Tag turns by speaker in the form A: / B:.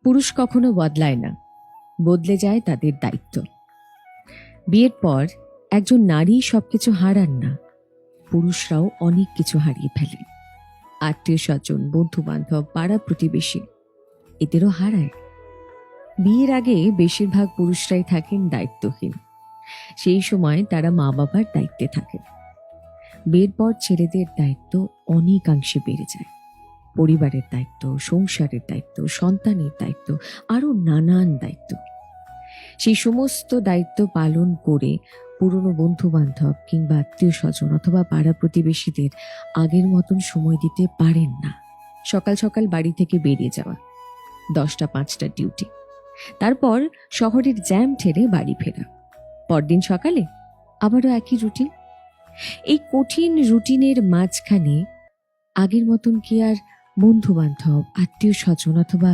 A: পুরুষ কখনো বদলায় না, বদলে যায় তাদের দায়িত্ব। বিয়ের পর একজন নারী সবকিছু হারান না, পুরুষরাও অনেক কিছু হারিয়ে ফেলে। আত্মীয় স্বজন, বন্ধু বান্ধব, পাড়া প্রতিবেশী এদেরও হারায়। বিয়ের আগে বেশিরভাগ পুরুষরাই থাকেন দায়িত্বহীন। সেই সময় তারা মা বাবার দায়িত্বে থাকে। বিয়ের পর ছেলেদের দায়িত্ব অনেকাংশে বেড়ে যায়। পরিবারের দায়িত্ব, সংসারের দায়িত্ব, সন্তানের দায়িত্ব, আরো নানান দায়িত্ব। সেই সমস্ত দায়িত্ব পালন করে পুরনো বন্ধু বান্ধব কিংবা আত্মীয় স্বজন অথবা পাড়া প্রতিবেশীদের আগের মতন সময় দিতে পারেন না। সকাল সকাল বাড়ি থেকে বেরিয়ে যাওয়া, 10টা-5টা ডিউটি, তারপর শহরের জ্যাম ঠেলে বাড়ি ফেরা, পরদিন সকালে আবারও একই রুটিন। এই কঠিন রুটিনের মাঝখানে আগের মতন কি আর বন্ধু বান্ধব, আত্মীয় স্বজন অথবা